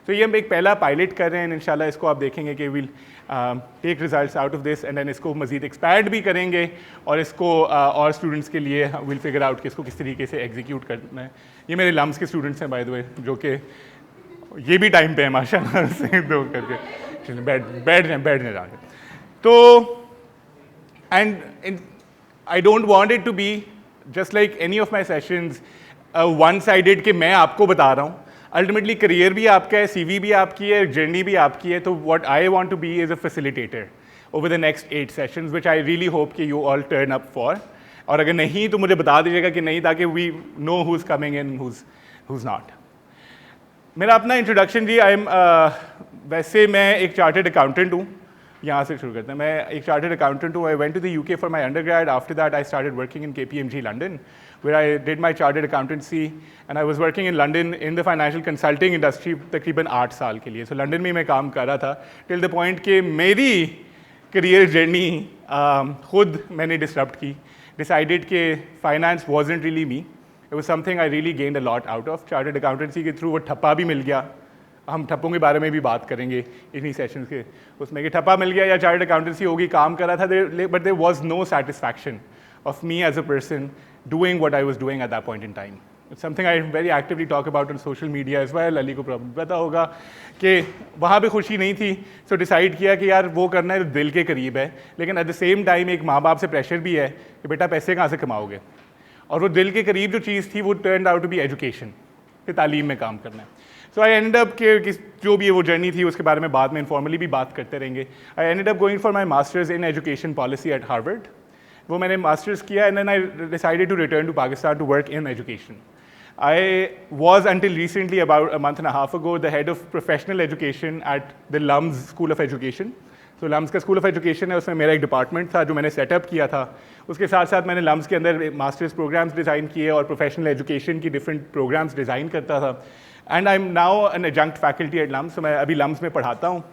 तो ये हम एक पहला पायलट कर रहे हैं, इंशाल्लाह इसको आप देखेंगे कि will take results out of this and then इसको मज़ीद एक्सपैंड भी करेंगे और इसको और स्टूडेंट्स के लिए विल फिगर आउट कि इसको किस तरीके से एग्जीक्यूट करना है। ये मेरे लम्स के स्टूडेंट्स हैं बाय द वे, जो कि ये भी टाइम पे है माशाल्लाह से दो करके बैठ जाए जाके। तो and I don't want it to be just like any of my sessions one sided कि मैं आपको बता रहा हूँ। अल्टीमेटली करियर भी आपका है, CV भी आपकी है, जर्नी भी आपकी है। तो what I want to be is a facilitator over the next 8 sessions which I really hope कि you all turn up for. और अगर नहीं तो मुझे बता दीजिएगा कि नहीं, ताकि we know who is coming and who is not. मेरा अपना इंट्रोडक्शन जी, आई एम वैसे मैं एक चार्टर्ड अकाउंटेंट हूँ। यहाँ से शुरू करते हैं। मैं एक चार्टर्ड अकाउंटेंट हूँ। I went to the UK for my undergrad. After that I started working in KPMG London, where I did my chartered accountancy, and I was working in London in the financial consulting industry तकरीबन 8 साल के लिए। So London में मैं काम कर रहा था till the point कि मेरी करियर जर्नी खुद मैंने डिसरप्ट की। डिसाइडेड कि finance wasn't really me. It was something I really gained a lot out of. Chartered accountancy के थ्रू वो ठप्पा भी मिल गया। हम ठप्पों के बारे में भी बात करेंगे इन्हीं सेशंस के उसमें, कि ठप्पा मिल गया या चार्टर्ड अकाउंटेंसी होगी, काम कर रहा था, but there was no satisfaction of me as a person doing what I was doing at that point in time. It's something I very actively talk about on social media as well. Ali को problem पता होगा कि वहाँ पे खुशी नहीं थी, so decide किया कि यार वो करना है दिल के करीब है, लेकिन एट द सेम टाइम एक माँ बाप से प्रेशर भी है कि बेटा पैसे कहाँ से कमाओगे, और वो दिल के करीब जो चीज़ थी वो turn out to be education, कि तालीम में काम करना है। सो आई एंड अप कि जो भी वो जर्नी थी उसके बारे में बाद में इनफॉर्मली भी बात करते रहेंगे। I end up going for my masters in education policy at Harvard. वो मैंने मास्टर्स किया and then I decided to return to Pakistan to work in education. I was until recently, about a month and a half ago, the head of professional education at the LUMS School of Education. तो LUMS का school of education है, उसमें मेरा एक department था जो मैंने setup किया था। उसके साथ साथ मैंने LUMS के अंदर मास्टर्स प्रोग्राम्स डिज़ाइन किए और प्रोफेशनल एजुकेशन की डिफरेंट प्रोग्राम्स डिज़ाइन करता था। And I am now an adjunct faculty at LUMS। तो मैं अभी LUMS में पढ़ाता हूँ।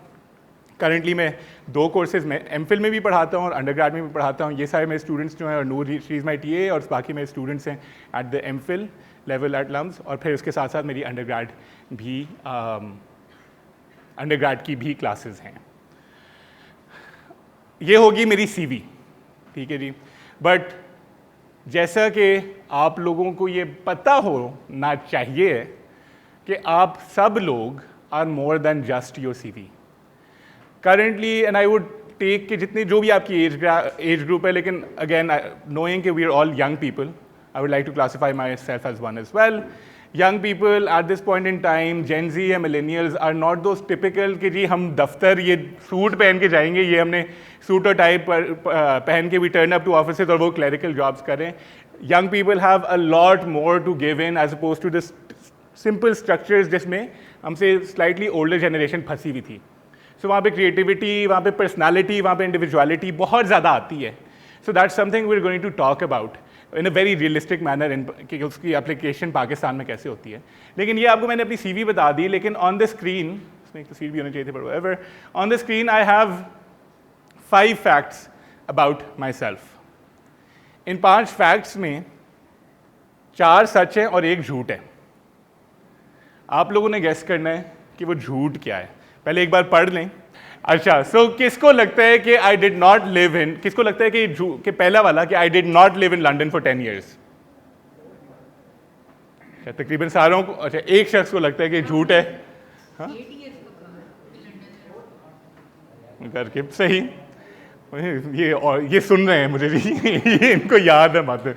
करंटली मैं 2 कोर्सेज में MPhil में भी पढ़ाता हूँ और अंडरग्रेड में भी पढ़ाता हूँ। ये सारे मेरे स्टूडेंट्स जो हैं, और Noor she is my TA, और बाकी मेरे स्टूडेंट्स हैं at the MPhil level at LUMS। और फिर उसके साथ साथ मेरी अंडरग्रेड की भी क्लासेस हैं। ये होगी मेरी CV, ठीक है जी। बट जैसा कि आप लोगों को ये पता होना चाहिए कि आप सब लोग are more than just your CV currently. And I would take कि जितनी जो भी आपकी एज ग्रुप है, लेकिन अगेन नोइंग कि we are all young people, I would like to classify myself as one as well. Young people at this point in time, Gen Z या millennials, are not those typical कि जी हम दफ्तर ये suit पहन के जाएंगे, ये हमने सूट और टाई पहन के we turn up to offices और वो क्लरिकल जॉब्स करें। Young people have a lot more to give in as opposed to this simple structures जिसमें हमसे स्लाइटली ओल्डर जनरेशन फंसी हुई थी। सो वहाँ पे क्रिएटिविटी, वहाँ पे पर्सनालिटी, वहाँ पे इंडिविजुअलिटी बहुत ज़्यादा आती है। So that's something we are going to talk about in a very realistic manner, कि उसकी एप्लीकेशन पाकिस्तान में कैसे होती है। लेकिन ये आपको मैंने अपनी CV बता दी, लेकिन ऑन द स्क्रीन, इसमें एक तस्वीर भी होनी चाहिए थी, but whatever, on the screen I have 5 facts about my self. In 5 facts में 4 सच हैं और 1 झूठ है। आप लोगों ने गेस करना है कि वो झूठ क्या है। पहले एक बार पढ़ लें। अच्छा, सो किसको लगता है कि I did not live in, किसको लगता है कि पहला वाला कि I did not live in London for 10 years? अच्छा, तकरीबन सारों को। अच्छा, एक शख्स को लगता है कि झूठ है। हाँ, करके सही। ये सुन रहे हैं मुझे जी ये इनको याद है बात।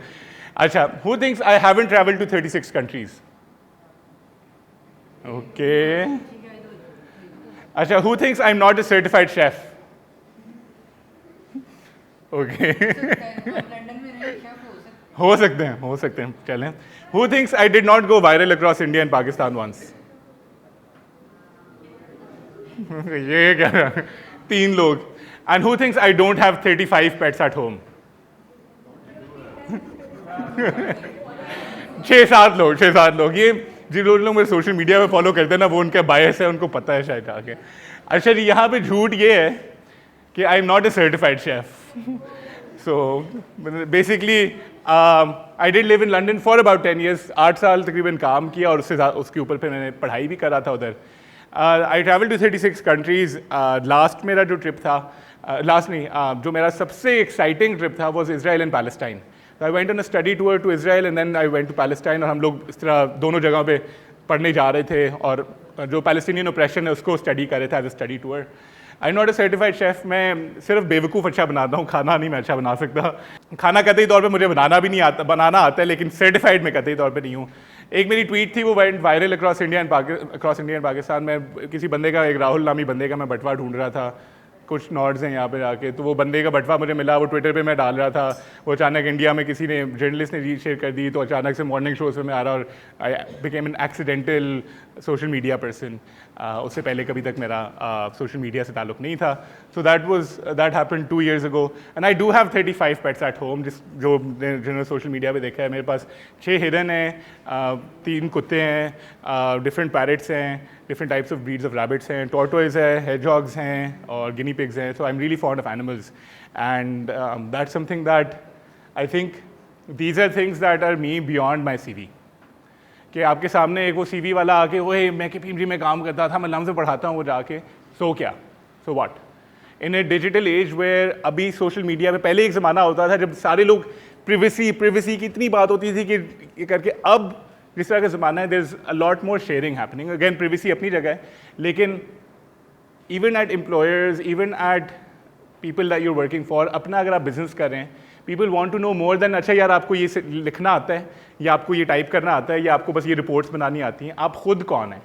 अच्छा, who thinks I haven't travelled to 36 countries? Okay. अच्छा, who thinks I'm not a certified chef? Okay. हो सकते हैं, चलें। Who thinks I did not go viral across India and Pakistan once? ये क्या? 3 लोग। And who thinks I don't have 35 pets at home? 6-7 लोग। ये जिन लोग मेरे सोशल मीडिया पे फॉलो करते हैं ना, वो उनका बायस है, उनको पता है शायद आगे। अच्छा जी, यहाँ पे झूठ ये है कि I am not a certified chef. So basically I did live in London for about 10 years। 8 साल तकरीबन काम किया और उसके ऊपर फिर मैंने पढ़ाई भी करा था उधर। I travel to 36 countries. Last मेरा जो ट्रिप था, लास्ट नहीं, जो मेरा सबसे एक्साइटिंग ट्रिप था was Israel and Palestine. I went on a study tour to Israel and then I went to Palestine, और हम लोग इस तरह दोनों जगहों पे पढ़ने जा रहे थे और जो पैलेस्टीनियन ऑपरेशन है उसको स्टडी कर रहे थे as a study tour. I not a certified chef, मैं सिर्फ बेवकूफ़ अच्छा बनाता हूँ, खाना नहीं मैं अच्छा बना सकता। खाना कतई तौर पे मुझे बनाना भी नहीं आता, बनाना आता है, लेकिन सर्टिफाइड मैं कतई तौर पे नहीं हूँ। एक मेरी ट्वीट थी, वो went viral across India and Pakistan में। किसी बंदे का, एक राहुल नामी बंदे का मैं बटवा ढूंढ रहा था, कुछ नॉर्ड्स हैं यहाँ पे जाके, तो वो बंदे का बटवा मुझे मिला, वो ट्विटर पे मैं डाल रहा था, वो अचानक इंडिया में किसी ने, जर्नलिस्ट ने रीशेयर कर दी, तो अचानक से मॉर्निंग शोज़ पे मैं आ रहा, और I became an accidental social media person. उससे पहले कभी तक मेरा सोशल मीडिया से ताल्लुक़ नहीं था। So that happened 2 years ago and I do have 35 pets at home, जिन्होंने सोशल मीडिया पे देखा है। मेरे पास 6 हिरन हैं, 3 कुत्ते हैं, डिफरेंट पैरेट्स हैं, different types of breeds of rabbits हैं, टॉर्टोइज है, हेडजॉग्स हैं और गिनी पिग्स हैं। So I am really fond of animals and that's something that I think these are things that are me beyond my CV। कि आपके सामने एक वो CV वाला आके, वो मैं KPMG में काम करता था, मैं लम्ब से पढ़ाता हूँ, वो जाके सो क्या, so what. In a digital age where अभी सोशल मीडिया पे, पहले एक ज़माना होता था जब सारे लोग प्रिवेसी की इतनी बात होती थी कि ये करके, अब जिस तरह का ज़माना है, there is a lot more sharing happening. Again privacy अपनी जगह है, लेकिन even at employers, even at people that you are working for, अपना अगर आप बिजनेस कर रहे हैं, people want to know more than अच्छा यार आपको ये लिखना आता है, या आपको ये टाइप करना आता है, या आपको बस ये रिपोर्ट्स बनानी आती हैं, आप खुद कौन हैं।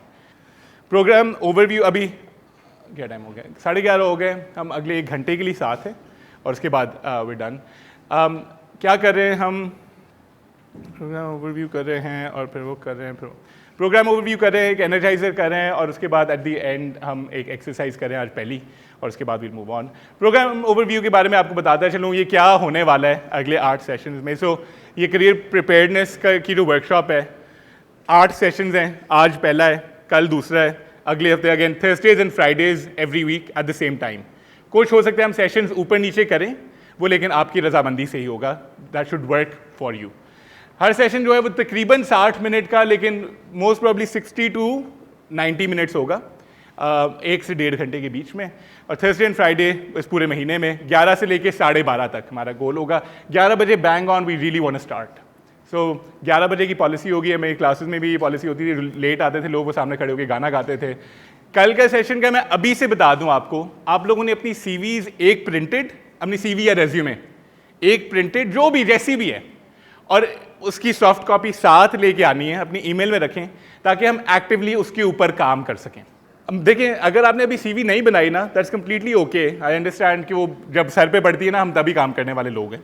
प्रोग्राम ओवरव्यू, अभी क्या टाइम हो गया, 11:30 हो गए, हम अगले 1 घंटे के लिए साथ हैं और उसके बाद वी डन। क्या कर रहे हैं हम, प्रोग्राम ओवरव्यू कर रहे हैं और फिर वो कर रहे हैं, फिर प्रोग्राम ओवरव्यू कर रहे हैं, एक एनर्जाइजर कर रहे हैं, और उसके बाद एट द एंड हम एक एक्सरसाइज कर रहे हैं आज पहली, और उसके बाद will move on. Programme overview के बारे में आपको बताता चलूँ ये क्या होने वाला है अगले 8 सेशंस में। सो ये करियर प्रिपेयर्डनेस की जो वर्कशॉप है, 8 सेशंस हैं, आज पहला है, कल दूसरा है, अगले हफ्ते again Thursdays and Fridays every week at the same time. कुछ हो सकता है हम सेशंस ऊपर नीचे करें, वो लेकिन आपकी रजामंदी से ही होगा, that should work for you. Her session जो है वो तकरीबन 60 मिनट का, लेकिन मोस्ट प्रॉब्ली 60 to 90 मिनट्स होगा, 1 से 1.5 घंटे के बीच में। और थर्सडे एंड फ्राइडे इस पूरे महीने में 11 से लेके 12:30 तक हमारा गोल होगा। 11 बजे bang on we really want to start. So 11 बजे की पॉलिसी होगी, मेरी क्लासेस में भी ये पॉलिसी होती थी, लेट आते थे लोग, वो सामने खड़े होकर गाना गाते थे। कल का सेशन का मैं अभी से बता दूं आपको, आप लोगों ने अपनी CVs एक प्रिंटेड, अपनी CV या रेज्यूमे एक प्रिंटेड जो भी जैसी भी है, और उसकी सॉफ्ट कॉपी साथ लेके आनी है, अपनी ईमेल में रखें ताकि हम एक्टिवली उसके ऊपर काम कर सकें। अब देखें, अगर आपने अभी CV नहीं बनाई ना, that's completely okay, I understand कि वो जब सर पे पड़ती है ना, हम तभी काम करने वाले लोग हैं।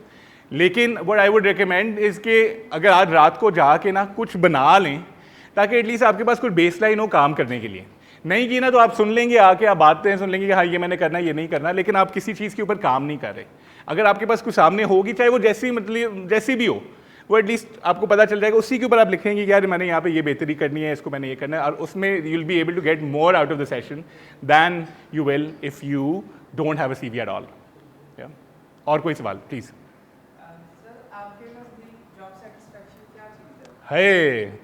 लेकिन what I would recommend is कि अगर आज रात को जाके ना कुछ बना लें, ताकि एटलीस्ट आपके पास कुछ बेसलाइन हो काम करने के लिए। नहीं की ना तो आप सुन लेंगे आके, आप बातें सुन लेंगे कि हाँ ये मैंने करना है, ये नहीं करना, लेकिन आप किसी चीज़ के ऊपर काम नहीं कर रहे। अगर आपके पास कुछ सामने होगी, चाहे वो जैसी भी हो, वो एटलीस्ट आपको पता चल जाएगा, उसी के ऊपर आप लिखेंगे कि यार मैंने यहाँ पे ये बेहतरी करनी है, इसको मैंने ये करना है, और उसमें you will be able to get more out of the session than you will if you don't have a CV at all. और कोई सवाल प्लीज़। है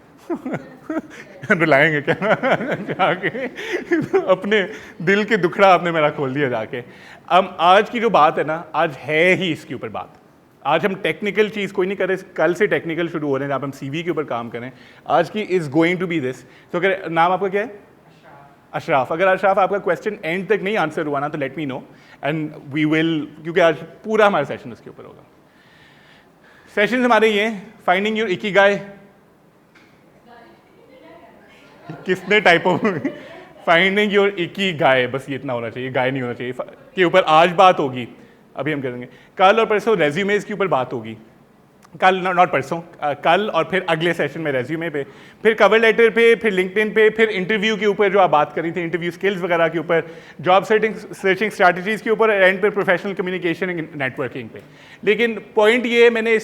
रुलाएंगे क्या जाके अपने दिल के दुखड़ा आपने मेरा खोल दिया जाके। अब आज की जो बात है ना, आज है ही इसके ऊपर बात। आज हम टेक्निकल चीज़ कोई नहीं करें, कल से टेक्निकल शुरू हो रहे हैं, आप हम CV के ऊपर काम करें। आज की is going to be this. तो अगर नाम आपका क्या है? अशराफ। अगर अशराफ आपका क्वेश्चन एंड तक नहीं आंसर हुआ ना, तो let me know and we will, क्योंकि आज पूरा हमारा सेशन उसके ऊपर होगा। सेशन हमारे ये फाइंडिंग योर इकिगाई, किसने टाइपो फाइंडिंग योर इकिगाई, बस ये इतना होना चाहिए, गाय नहीं होना चाहिए, के ऊपर आज बात होगी। अभी हम करेंगे कल और परसों रेज्यूमेज के ऊपर बात होगी, कल नॉट परसों, कल, और फिर अगले सेशन में रेज्यूमे पे, फिर कवर लेटर पे, फिर लिंक्डइन पे, फिर इंटरव्यू के ऊपर जो आप बात करी थी, इंटरव्यू स्किल्स वगैरह के ऊपर, जॉब सर्चिंग स्ट्रैटेजीज के ऊपर, एंड पे प्रोफेशनल कम्युनिकेशन नेटवर्किंग पे। लेकिन पॉइंट ये, मैंने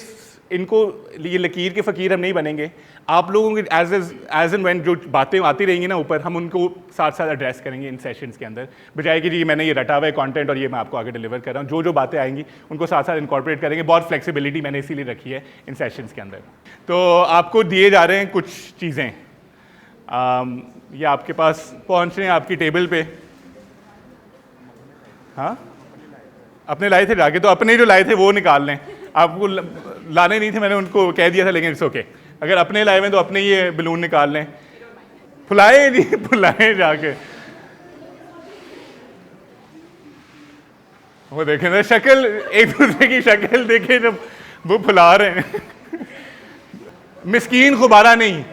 इनको, ये लकीर के फ़कीर हम नहीं बनेंगे, आप लोगों की एज एंड व्हेन जो बातें आती रहेंगी ना ऊपर, हम उनको साथ साथ एड्रेस करेंगे इन सेशंस के अंदर, बजाय कि जी मैंने ये रटा हुआ है कंटेंट और ये मैं आपको आगे डिलीवर कर रहा हूँ। जो बातें आएंगी उनको साथ साथ इनकॉर्पोरेट करेंगे। बहुत फ्लेक्सिबिलिटी मैंने इसीलिए रखी है इन सेशंस के अंदर। तो आपको दिए जा रहे हैं कुछ चीज़ें, ये आपके पास पहुंच रहे हैं आपकी टेबल पे। हाँ, अपने लाए थे जाके, तो अपने जो लाए थे वो निकाल लें। आपको लाने नहीं थे, मैंने उनको कह दिया था, लेकिन इट्स ओके। अगर अपने लाए हुए तो अपने ये बलून निकाल लें। फुलाए नहीं, फुलाए जाके। वो देखें ना शक्ल, एक दूसरे की शक्ल देखे जब वो फुला रहे हैं। मिस्कीन गुब्बारा नहीं,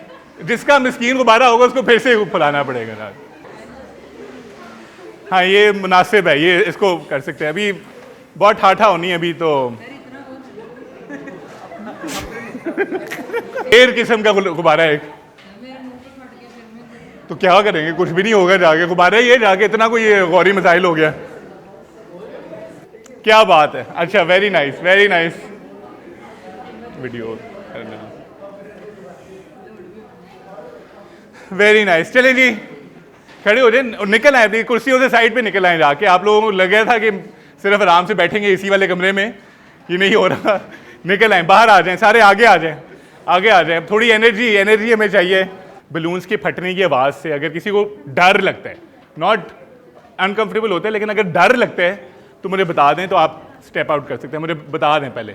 जिसका मिस्कीन गुब्बारा होगा उसको फिर से फुलाना पड़ेगा ना। हाँ, ये मुनासिब है, ये इसको कर सकते हैं। अभी बहुत ठाठा होनी है अभी तो। एयर किस्म का गुब्बारा है, तो क्या करेंगे? कुछ भी नहीं होगा जाके, गुब्बारा ही है जाके, इतना कोई गौरी मसाइल हो गया। क्या बात है। अच्छा, very nice, very nice video, very nice. चले जी, खड़े हो जाए, निकल आए, कुर्सियों से साइड पे निकल आए जाके। आप लोगों को लगा था कि सिर्फ आराम से बैठेंगे इसी वाले कमरे में, ये नहीं हो रहा। निकल आए, बाहर आ जाएं, सारे आगे आ जाएं, आगे आ जाएं। थोड़ी एनर्जी, एनर्जी हमें चाहिए। बलून्स के फटने की आवाज़ से अगर किसी को डर लगता है, नॉट अनकंफर्टेबल होता है, लेकिन अगर डर लगता है तो मुझे बता दें, तो आप स्टेप आउट कर सकते हैं। मुझे बता दें पहले,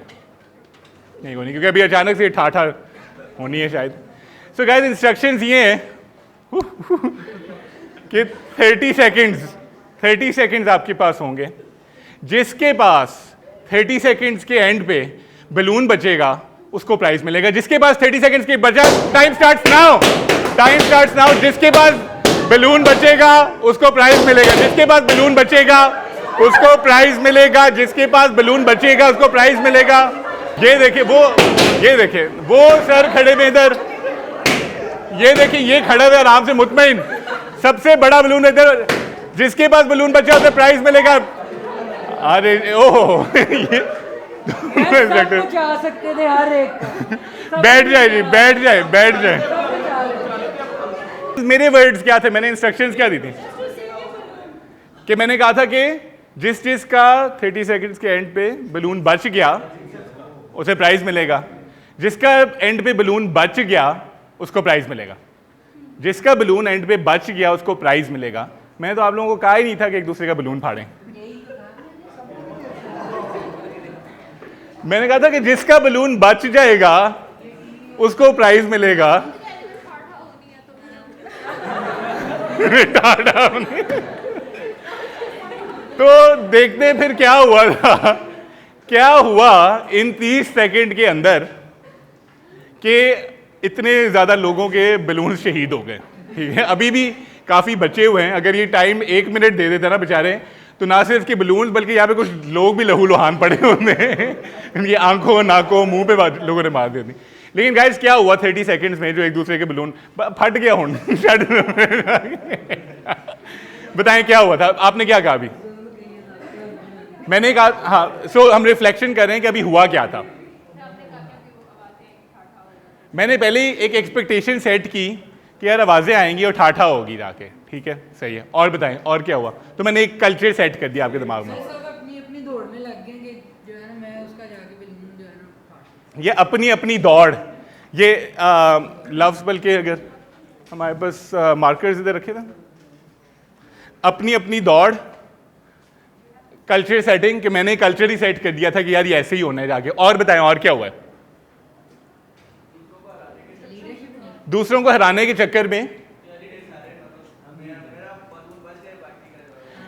नहीं होनी, क्योंकि अभी अचानक से ठाठा होनी है शायद। सो गाइस, इंस्ट्रक्शंस ये हैं कि 30 सेकेंड्स आपके पास होंगे। जिसके पास 30 सेकेंड्स के एंड पे बलून बचेगा उसको प्राइज मिलेगा। जिसके पास 30 सेकेंड्स के बचा, time starts now, time starts now. जिसके पास बलून बचेगा उसको प्राइज मिलेगा। जिसके पास बलून बचेगा उसको प्राइज मिलेगा। जिसके पास बलून बचेगा उसको प्राइज मिलेगा। ये देखिए वो, ये देखिए वो सर खड़े में इधर, ये देखिए ये खड़ा हुआ आराम से मुतमईन। सबसे बड़ा बलून इधर, जिसके पास बलून बचा उसे प्राइज मिलेगा। अरे ओह, जा सकते थे हर एक। बैठ जाए जी, बैठ जाए, बैठ जाए। मेरे वर्ड्स क्या थे, मैंने इंस्ट्रक्शंस क्या दी थी कि मैंने कहा था कि जिसका 30 सेकंड्स के एंड पे बलून बच गया उसे प्राइज मिलेगा। जिसका एंड पे बलून बच गया उसको प्राइज मिलेगा। जिसका बलून एंड पे बच गया उसको प्राइज मिलेगा। मैंने तो आप लोगों को कहा ही नहीं था कि एक दूसरे का बलून फाड़ें। मैंने कहा था कि जिसका बलून बच जाएगा उसको प्राइज मिलेगा। तो देखते हैं फिर क्या हुआ था। क्या हुआ इन 30 सेकंड के अंदर कि इतने ज्यादा लोगों के बलून शहीद हो गए। ठीक है, अभी भी काफी बचे हुए हैं। अगर ये टाइम 1 मिनट दे देता ना बेचारे, तो ना सिर्फ के बलून बल्कि यहाँ पे कुछ लोग भी लहू लुहान पड़े होते हैं। इनकी आंखों, नाकों, मुंह पे लोगों ने मार दी थी। लेकिन गाइस क्या हुआ 30 सेकंड्स में जो एक दूसरे के बलून फट गया हूं। बताएं क्या हुआ था, आपने क्या कहा अभी? मैंने कहा, हाँ, सो हम रिफ्लेक्शन कर रहे हैं कि अभी हुआ क्या था। मैंने पहले ही एक एक्सपेक्टेशन सेट की कि यार आवाजें आएंगी और ठाठा होगी जाके। ठीक है, सही है। और बताएं और क्या हुआ? तो मैंने एक कल्चर सेट कर दिया आपके दिमाग में। अपनी दौड़ने लग गए कि जो है ना, मैं उसका जाके बलून जो है ना, ये अपनी अपनी दौड़, ये लफ्ज, बल्कि अगर हमारे पास मार्कर्स इधर रखे थे, अपनी अपनी दौड़, कल्चर सेटिंग, कि मैंने कल्चर ही सेट कर दिया था कि यार ये ऐसे ही होना है जाके। और बताएं और क्या हुआ है? दूसरों को हराने के चक्कर में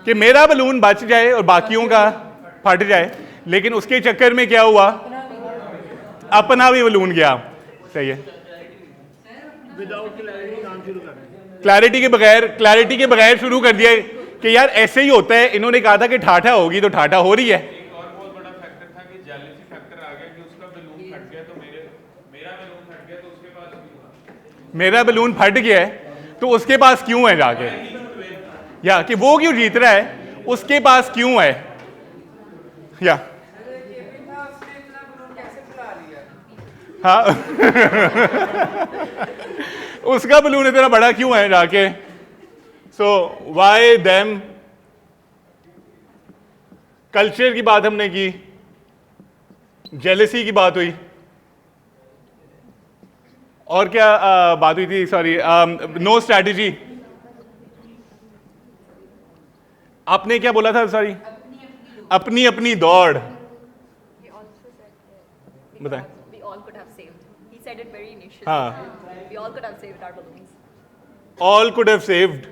कि मेरा बलून बच जाए और बाकियों का फट जाए, लेकिन उसके चक्कर में क्या हुआ, अपना भी बलून गया। सही है, क्लैरिटी के बगैर शुरू कर दिया कि यार ऐसे ही होता है। इन्होंने कहा था कि ठाठा होगी तो ठाठा हो रही है। एक और बहुत बड़ा फैक्टर था कि जेलसी फैक्टर आ गया कि उसका बलून फट गया तो मेरा बलून फट गया तो उसके पास क्यों हुआ? मेरा बलून फट गया है तो उसके पास क्यों है जाके, या कि वो क्यों जीत रहा है, उसके पास क्यों है, या हाँ उसका बलून इतना बड़ा क्यों है जाके। सो वाई देम, कल्चर की बात हमने की, जेलसी की बात हुई, और क्या बात हुई थी, सॉरी, नो स्ट्रैटेजी। आपने क्या बोला था, सॉरी? अपनी अपनी दौड़। He also said that बताएं। we all could have saved. He said it very initially. हाँ, We all could have saved our balloons. all could have saved।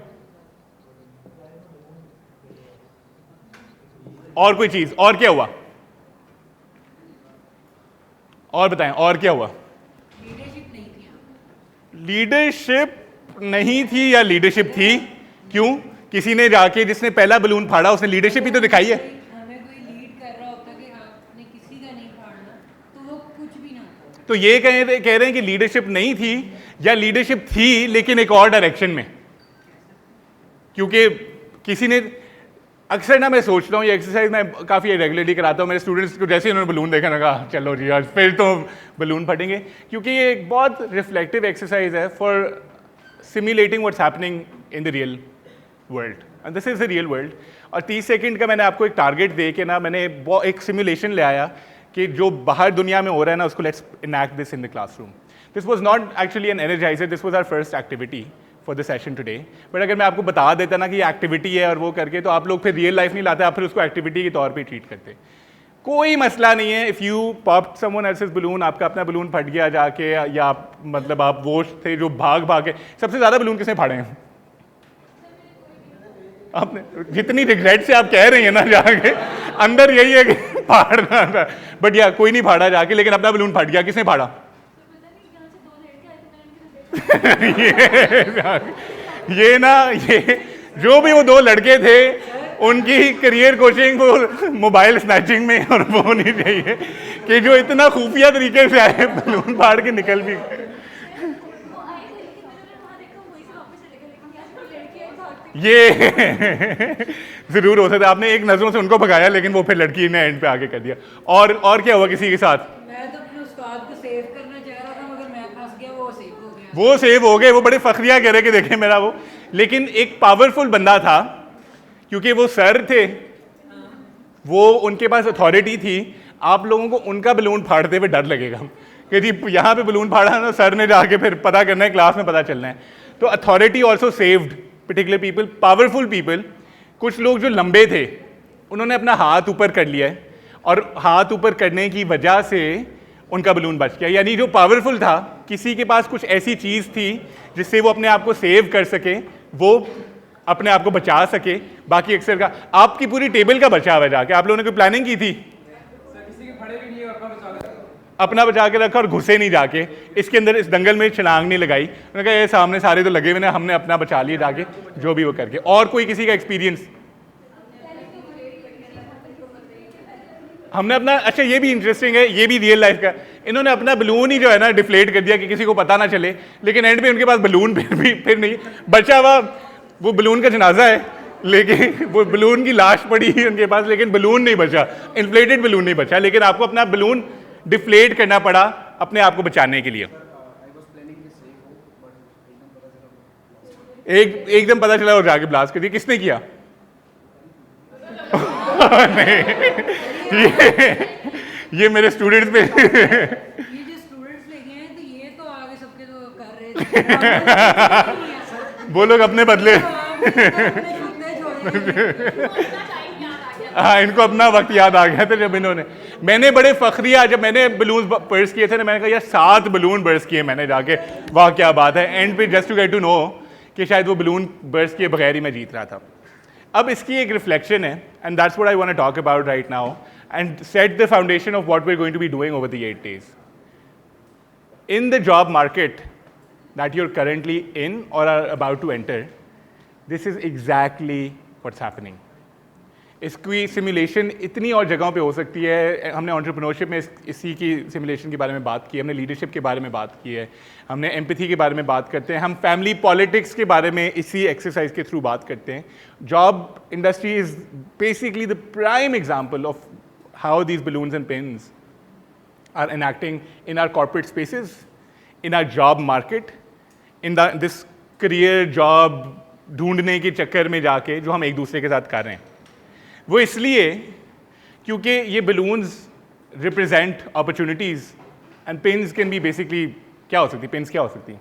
और कोई चीज, और क्या हुआ? और बताएं, और क्या हुआ? लीडरशिप नहीं थी यहाँ। लीडरशिप नहीं थी या लीडरशिप थी? क्यों? किसी ने जाके, जिसने पहला बलून फाड़ा, उसने लीडरशिप ही तो दिखाई है। हमें कोई लीड कर रहा होता कि आपने किसी का नहीं फाड़ना, तो वो कुछ भी ना होता। तो ये कह रहे हैं कि लीडरशिप नहीं थी या लीडरशिप थी लेकिन एक और डायरेक्शन में। क्योंकि किसी ने, अक्सर ना मैं सोचता हूँ, ये एक्सरसाइज मैं काफ़ी रेगुलरली कराता हूँ मेरे स्टूडेंट्स को। जैसे ही उन्होंने बलून देखा ना, कहा चलो जी आज फिर तो बलून फटेंगे, क्योंकि ये एक बहुत रिफ्लेक्टिव एक्सरसाइज है for simulating what's happening in the real world, and this is the real world. और 30 सेकंड का मैंने आपको एक टारगेट दे के ना, मैंने एक सिमुलेशन ले आया कि जो बाहर दुनिया में हो रहा है ना, उसको let's enact this in the classroom. This was not actually an energiser, this was our first activity for the session today. But अगर मैं आपको बता देता ना कि ये एक्टिविटी है और वो करके, तो आप लोग फिर रियल लाइफ नहीं लाते, आप फिर उसको एक्टिविटी के तौर पे ट्रीट करते। कोई मसला नहीं है, if you pop someone else's balloon, आपका अपना बलून फट गया जाके, या आप मतलब आप वो थे जो भाग भाग के, सबसे ज़्यादा बलून किसने फाड़े हैं? आपने। जितनी रिग्रेट से आप कह रही हैं ना, जाके अंदर यही है कि फाड़ना था, बट या कोई नहीं फाड़ा जाके, लेकिन अपना बलून फट गया। किसने फाड़ा? ये ना, ये जो भी वो दो लड़के थे, उनकी करियर कोचिंग वो मोबाइल स्नैचिंग में और वो होनी चाहिए कि जो इतना खुफिया तरीके से आए, बलून फाड़ के निकल भी गए। ये जरूर हो सकता है, आपने एक नजरों से उनको भगाया, लेकिन वो फिर लड़की ने एंड पे आके कर दिया। और क्या हुआ किसी के साथ? मैं तो अपने उस्ताद को सेव करना चाह रहा था, मगर मैं फंस गया, वो सेव हो गया। वो सेव हो गए, वो बड़े फखरिया कह रहे कि देखें मेरा वो, लेकिन एक पावरफुल बंदा था, क्योंकि वो सर थे, वो उनके पास अथॉरिटी थी। आप लोगों को उनका बलून फाड़ते हुए डर लगेगा कि जी यहाँ पे बलून फाड़ा ना, सर ने जाके फिर पता करना है, क्लास में पता चलना है। तो authority also saved particular people, powerful people. कुछ लोग जो लंबे थे, उन्होंने अपना हाथ ऊपर कर लिया है, और हाथ ऊपर करने की वजह से उनका बलून बच गया। यानी जो पावरफुल था, किसी के पास कुछ ऐसी चीज़ थी जिससे वो अपने आप को सेव कर सके, वो अपने आप को बचा सके। बाकी अक्सर का आपकी पूरी टेबल का बचा हुआ जाके, आप लोगों ने कोई प्लानिंग की थी? अपना बचा के रखा और घुसे नहीं जाके इसके अंदर, इस दंगल में छलांग नहीं लगाई। उन्होंने कहा ये सामने सारे तो लगे हुए हैं, हमने अपना बचा लिया जाके, जो भी वो करके। और कोई किसी का एक्सपीरियंस? हमने अपना, अच्छा ये भी इंटरेस्टिंग है, ये भी रियल लाइफ का, इन्होंने अपना बलून ही जो है ना डिफ्लेट कर दिया कि किसी को पता ना चले, लेकिन एंड पे उनके पास बलून फिर नहीं बचा हुआ। वो बलून का जनाजा है, लेकिन वो बलून की लाश पड़ी है उनके पास, लेकिन बलून नहीं बचा, इन्फ्लेटेड बलून नहीं बचा, लेकिन आपको अपना बलून डिफ्लेट करना पड़ा अपने आप को बचाने के लिए। एकदम पता चला और जाके ब्लास्ट कर दिया। किसने किया? नहीं, ये मेरे स्टूडेंट्स पे ये जो स्टूडेंट्स लेके हैं, तो ये तो आगे सबके तो कर रहे थे। वो लोग अपने बदले, हाँ इनको अपना वक्त याद आ गया था जब इन्होंने, मैंने बड़े फखरिया, जब मैंने बलून बर्स्ट किए थे ना, मैंने कहा यार 7 बलून बर्स्ट किए मैंने जाके, वाह क्या बात है। एंड पे just to get to know कि शायद वो बलून बर्स्ट किए बगैर ही मैं जीत रहा था। अब इसकी एक रिफ्लेक्शन है, and that's what I want to talk about right now and set the foundation of what we are going to be doing over the 8 days in the job market that you're currently in or are about to enter. This is exactly what's happening. इसकी simulation इतनी और जगहों पे हो सकती है। हमने entrepreneurship में इसी की सिमुलेशन के बारे में बात की है, हमने लीडरशिप के बारे में बात की है, हमने एम्पैथी के बारे में बात करते हैं, हम फैमिली पॉलिटिक्स के बारे में इसी एक्सरसाइज के थ्रू बात करते हैं। Job industry is basically the prime example of how these balloons and pins are enacting in our corporate spaces, in our job market, in this career job ढूंढने के चक्कर में जाके जो हम एक दूसरे के साथ कर रहे हैं। वो इसलिए क्योंकि ये balloons represent opportunities and pins can be basically क्या हो सकती है? पेन्स क्या हो सकती है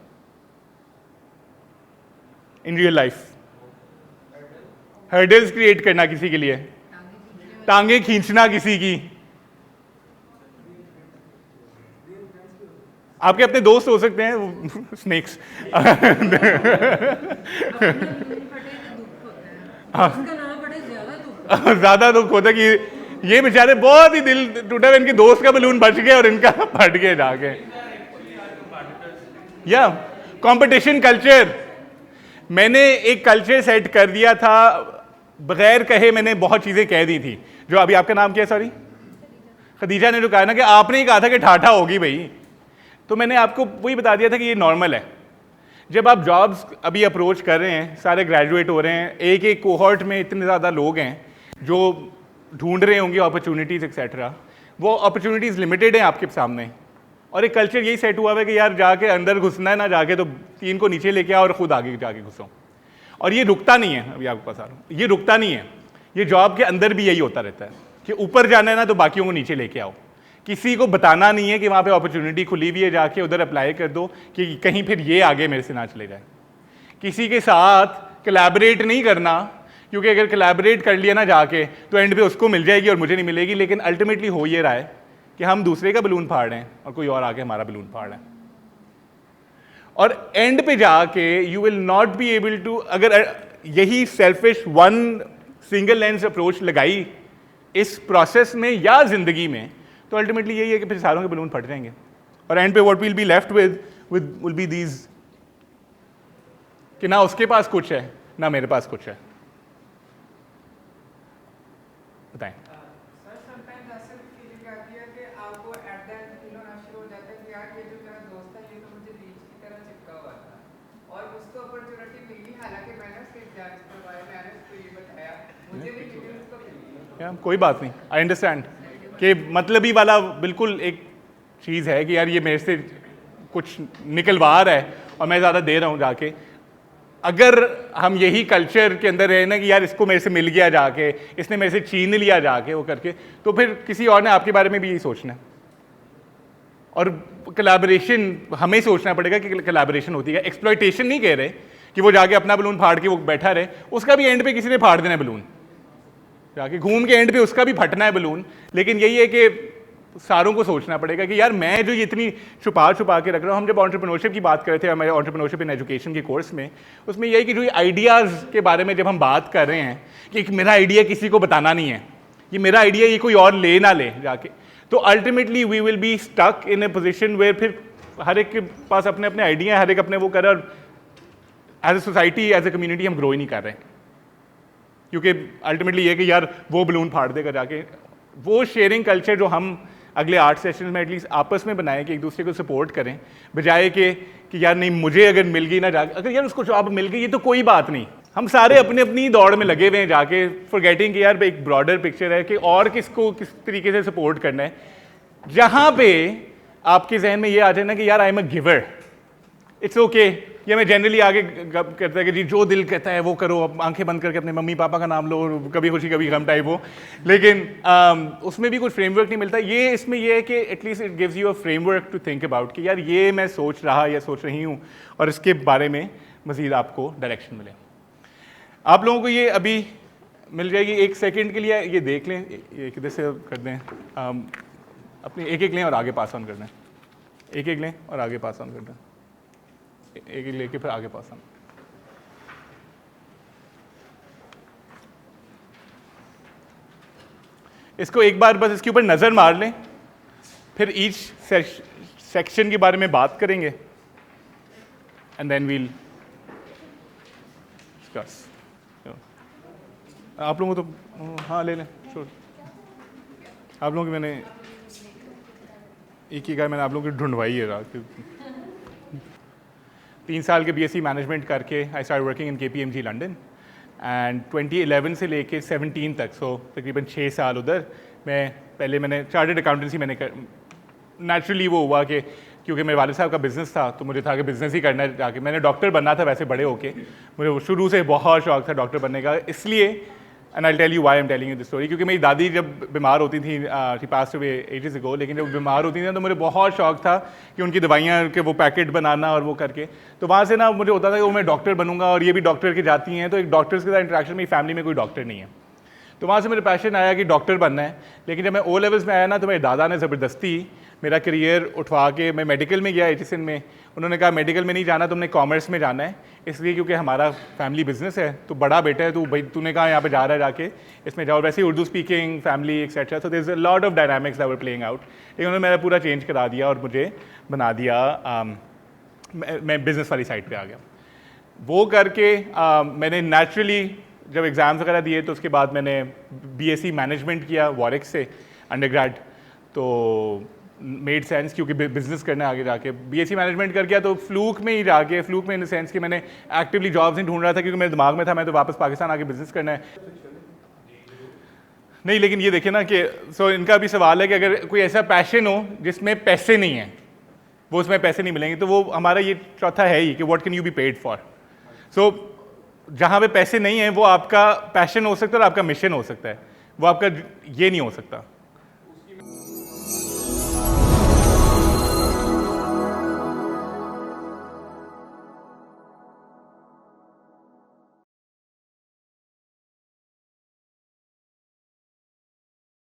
in real life? Hurdles create करना किसी के लिए, टांगे खींचना किसी की। आपके अपने दोस्त हो सकते हैं स्नेक्स। अपना बलून फटे तो दुख होता है, उसका ना फटे ज्यादा दुख। ज्यादा दुख होता है कि ये बेचारे बहुत ही दिल टूटा, इनके दोस्त का बलून बच गया और इनका फट गया जाके। या कंपटीशन कल्चर, मैंने एक कल्चर सेट कर दिया था बगैर कहे, मैंने बहुत चीजें कह दी थी। जो अभी आपका नाम क्या है? सॉरी, खदीजा ने जो कहा ना कि आपने ही कहा था कि ठाठा होगी भाई, तो मैंने आपको वही बता दिया था कि ये नॉर्मल है। जब आप जॉब्स अभी अप्रोच कर रहे हैं, सारे ग्रेजुएट हो रहे हैं, एक एक कोहॉर्ट में इतने ज़्यादा लोग हैं जो ढूंढ रहे होंगे अपॉर्चुनिटीज़ एक्सेट्रा, वो अपॉर्चुनिटीज़ लिमिटेड हैं आपके सामने, और एक कल्चर यही सेट हुआ है कि यार जाके अंदर घुसना है ना, जाके तो 3 को नीचे लेके आओ और खुद आगे जाके घुसो। और ये रुकता नहीं है, अभी आपके पास आ रहा हूँ, ये रुकता नहीं है। ये जॉब के अंदर भी यही होता रहता है कि ऊपर जाना है ना तो बाकियों को नीचे लेके आओ। किसी को बताना नहीं है कि वहाँ पे अपॉर्चुनिटी खुली हुई है, जाके उधर अप्लाई कर दो कि कहीं फिर ये आगे मेरे से ना चले जाए। किसी के साथ कोलैबोरेट नहीं करना, क्योंकि अगर कोलैबोरेट कर लिया ना जाके तो एंड पे उसको मिल जाएगी और मुझे नहीं मिलेगी। लेकिन अल्टीमेटली हो ये रहा है कि हम दूसरे का बलून फाड़ रहे हैं और कोई और आके हमारा बलून फाड़ रहा है, और एंड पे जाके you will not be able to, अगर यही selfish one single lens approach लगाई इस प्रोसेस में या जिंदगी में, तो अल्टीमेटली यही है कि फिर सारों के बलून फट जाएंगे, और एंड पे what will be left with will be these कि ना उसके पास कुछ है ना मेरे पास कुछ है। बताएं। सर समटाइम्स ऐसे भी फीलिंग आती है कि आपको एट द एंड फील होना शुरू हो जाता है कि यार ये जो मेरा दोस्त है ये तो मुझे लीच की तरह चिपका हुआ था, और उसको अपॉर्चुनिटी मिली, हालांकि मैंने उसके एग्जाम्स करवाए, मैंने उसको ये बताया, मुझे भी मिली, उसको मिली। या कोई बात नहीं, आई अंडरस्टैंड कि मतलबी वाला बिल्कुल एक चीज़ है कि यार ये मेरे से कुछ निकलवा रहा है और मैं ज़्यादा दे रहा हूँ जाके। अगर हम यही कल्चर के अंदर रहे ना कि यार इसको मेरे से मिल गया जाके, इसने मेरे से छीन लिया जाके वो करके, तो फिर किसी और ने आपके बारे में भी यही सोचना है। और कोलैबोरेशन हमें सोचना पड़ेगा कि कोलैबोरेशन होती है, एक्सप्लॉयटेशन नहीं कह रहे कि वो जाके अपना बलून फाड़ के वो बैठा रहे, उसका भी एंड पे किसी ने फाड़ देना है बलून, जाके घूम के एंड पे उसका भी फटना है बलून। लेकिन यही है कि सारों को सोचना पड़ेगा कि यार मैं जो ये इतनी छुपा छुपा के रख रहा हूँ। हम जब एंटरप्रेन्योरशिप की बात कर रहे थे हमारे एंटरप्रेन्योरशिप इन एजुकेशन के कोर्स में, उसमें यही कि जो ये आइडियाज़ के बारे में जब हम बात कर रहे हैं कि मेरा आइडिया किसी को बताना नहीं है, ये मेरा आइडिया ये कोई और ले ना ले जाके, तो ultimately we will be stuck in a position where फिर हर एक के पास अपने अपने आइडिया है, हर एक अपने वो कर रहा है, और as a society as a community हम ग्रो ही नहीं कर रहे, क्योंकि अल्टीमेटली ये कि यार वो बलून फाड़ देगा जाके। वो शेयरिंग कल्चर जो हम अगले 8 सेशन में एटलीस्ट आपस में बनाएं कि एक दूसरे को सपोर्ट करें, बजाय कि यार नहीं मुझे अगर मिल गई ना जाके, अगर यार उसको जॉब मिल गई ये तो कोई बात नहीं, हम सारे अपने अपनी दौड़ में लगे हुए हैं जाके, फॉरगेटिंग कि यार एक ब्रॉडर पिक्चर है कि और किसको किस तरीके से सपोर्ट करना है। जहाँ पे आपके जहन में ये आ जाए ना कि यार I am a giver, it's okay, ये मैं जनरली आगे करता है कि जी जो दिल कहता है वो करो, अब आंखें बंद करके अपने मम्मी पापा का नाम लो, कभी खुशी कभी गम टाइप हो, लेकिन उसमें भी कुछ फ्रेमवर्क नहीं मिलता। ये इसमें ये है कि at least it gives you a framework to think about कि यार ये मैं सोच रहा या सोच रही हूँ, और इसके बारे में मज़ीद आपको डायरेक्शन मिले। आप लोगों को ये अभी मिल जाएगी, 1 सेकेंड के लिए ये देख लें, ये किधर से कर दें, अपनी एक एक लें और आगे पास ऑन कर दें, एक एक लें और आगे पास ऑन कर दें, एक एक लेके फिर आगे पास ऑन। इसको एक बार बस इसके ऊपर नज़र मार लें, फिर ईच सेक्शन के बारे में बात करेंगे एंड देन वील डिस्कस। आप लोगों को तो हाँ ले लें, श्योर। आप लोगों की मैंने एक ही गाय मैंने आप लोगों की ढूंढवाई है रात। 3 साल के BSc मैनेजमेंट करके I start working in KPMG London, and 2011 से लेके 17 तक, सो तकरीबन 6 साल उधर मैंने चार्टर्ड अकाउंटेंसी मैंने नेचुरली वो हुआ कि क्योंकि मेरे वालिद साहब का बिज़नेस था तो मुझे था कि बिज़नेस ही करना है जाके। मैंने डॉक्टर बनना था वैसे बड़े होके, मुझे शुरू से बहुत शौक था डॉक्टर बनने का, इसलिए and I tell you why I am telling you this story, क्योंकि मेरी दादी जब बीमार होती थी, she passed away ages ago, लेकिन जब बीमार होती थी ना तो मुझे बहुत शौक था कि उनकी दवाइयाँ के वो पैकेट बनाना और वो करके, तो वहाँ से ना मुझे होता था कि वो मैं डॉक्टर बनूंगा, और ये भी डॉक्टर के जाती हैं, तो एक डॉक्टर्स के साथ इंटरेक्शन, मेरी फैमिली में कोई डॉक्टर नहीं है, तो वहाँ से मेरा पैशन आया कि डॉक्टर बनना है। लेकिन जब मैं ओ लेवल्स में आया ना तो मेरे दादा ने ज़बरदस्ती मेरा करियर उठवा के, मैं मेडिकल में गया एचएसएन में, उन्होंने कहा मेडिकल में नहीं जाना, तुमने कॉमर्स में जाना है, इसलिए क्योंकि हमारा फैमिली बिजनेस है, तो बड़ा बेटा है, तो भाई तूने कहा यहाँ पे जा रहा है, जाके इसमें जाओ, वैसे ही Urdu speaking family etcetera, so there is a lot of dynamics that were playing out. लेकिन उन्होंने मेरा पूरा चेंज करा दिया और मुझे बना दिया, मैं बिज़नेस वाली साइड पर आ गया। वो करके मैंने नेचुरली जब एग्ज़ाम्स वगैरह दिए तो उसके बाद मैंने बीएससी मैनेजमेंट किया वॉरिक से अंडरग्रेड, तो मेड सेंस क्योंकि बिजनेस करना है आगे जाके। बीएससी मैनेजमेंट कर गया तो फ्लूक में ही जाके, फ्लूक में इन द सेंस कि मैंने एक्टिवली जॉब्स नहीं ढूंढ रहा था क्योंकि मेरे दिमाग में था मैं तो वापस पाकिस्तान आके बिजनेस करना है। नहीं, लेकिन ये देखिए ना कि इनका भी सवाल है कि अगर कोई ऐसा पैशन हो जिसमें पैसे नहीं हैं, वो उसमें पैसे नहीं मिलेंगे, तो वो हमारा ये चौथा है ही कि what can you be paid for. जहाँ पे पैसे नहीं हैं वो आपका पैशन हो सकता है और आपका मिशन हो सकता है, वो आपका ये नहीं हो सकता।